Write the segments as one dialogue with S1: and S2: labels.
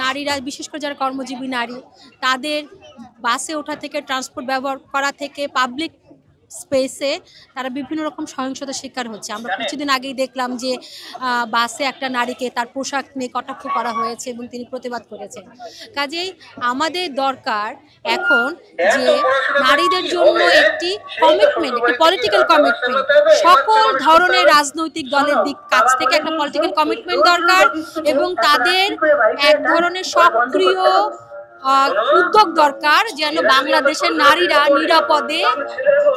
S1: নারীরা বিশেষ করে যারা কর্মজীবী নারী তাদের বাসে ওঠা থেকে ট্রান্সপোর্ট ব্যবহার করা থেকে পাবলিক স্পেসে তারা বিভিন্ন রকম সহিংসতার শিকার হচ্ছে। আমরা কিছুদিন আগেই দেখলাম যে বাসে একটা নারীকে তার পোশাক নিয়ে কটাক্ষ করা হয়েছে এবং তিনি প্রতিবাদ করেছেন। কাজেই আমাদের দরকার এখন যে নারীদের জন্য একটি কমিটমেন্ট, একটি পলিটিক্যাল কমিটমেন্ট, সকল ধরনের রাজনৈতিক দলের কাছ থেকে একটা পলিটিক্যাল কমিটমেন্ট দরকার এবং তাদের এক ধরনের সক্রিয় উদ্যোগ দরকার যেন বাংলাদেশের নারীরা নিরাপদে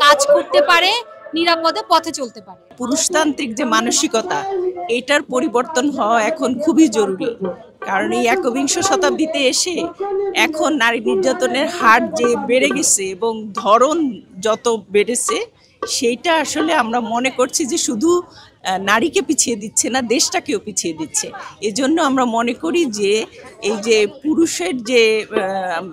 S1: কাজ করতে পারে, নিরাপদে পথে চলতে পারে।
S2: পুরুষতান্ত্রিক যে মানসিকতা এটার পরিবর্তন হওয়া এখন খুবই জরুরি, কারণ এই একবিংশ শতাব্দীতে এসে এখন নারী নির্যাতনের হার যে বেড়ে গেছে এবং ধরন যত বেড়েছে সেইটা আসলে আমরা মনে করছি যে শুধু নারীকে পিছিয়ে দিচ্ছে না, দেশটাকেও পিছিয়ে দিচ্ছে। এজন্য আমরা মনে করি যে এই যে পুরুষের যে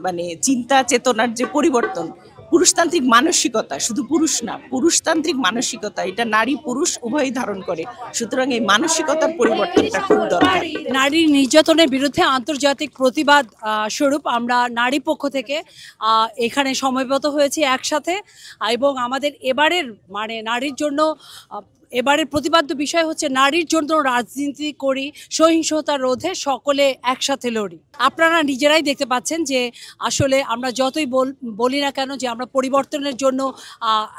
S2: মানে চিন্তা চেতনার যে পরিবর্তন, পুরুষতান্ত্রিক মানসিকতা, শুধু পুরুষ না, পুরুষতান্ত্রিক মানসিকতা এটা নারী পুরুষ উভয়ই ধারণ করে। সুতরাং এই মানসিকতার পরিবর্তনটা খুব দরকার।
S3: নারীর নির্যাতনের বিরুদ্ধে আন্তর্জাতিক প্রতিবাদ স্বরূপ আমরা নারী পক্ষ থেকে এখানে সমবেত হয়েছি একসাথে, এবং আমাদের এবারের মানে নারীর জন্য এবারের প্রতিবাদ্য বিষয় হচ্ছে নারীর জন্য রাজনীতি করি, সহিংসতা রোধে সকলে একসাথে লড়ি। আপনারা নিজেরাই দেখতে পাচ্ছেন যে আসলে আমরা যতই বলি না কেন যে আমরা পরিবর্তনের জন্য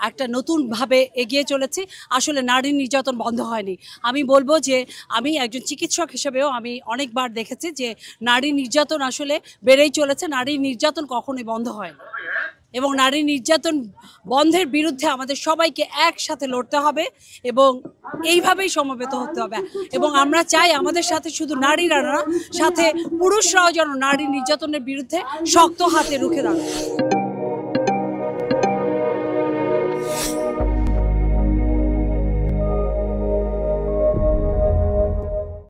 S3: একটা নতুনভাবে এগিয়ে চলেছি, আসলে নারীর নির্যাতন বন্ধ হয়নি। আমি বলবো যে আমি একজন চিকিৎসক হিসেবেও আমি অনেকবার দেখেছি যে নারী নির্যাতন আসলে বেড়েই চলেছে, নারীর নির্যাতন কখনোই বন্ধ হয়নি এবং নারী নির্যাতন বন্ধের বিরুদ্ধে আমাদের সবাইকে একসাথে লড়তে হবে এবং এইভাবেই সমবেত হতে হবে। এবং আমরা চাই আমাদের সাথে শুধু নারীরা না, সাথে পুরুষরাও যেন নারী নির্যাতনের বিরুদ্ধে শক্ত হাতে রুখে দাঁড়ায়।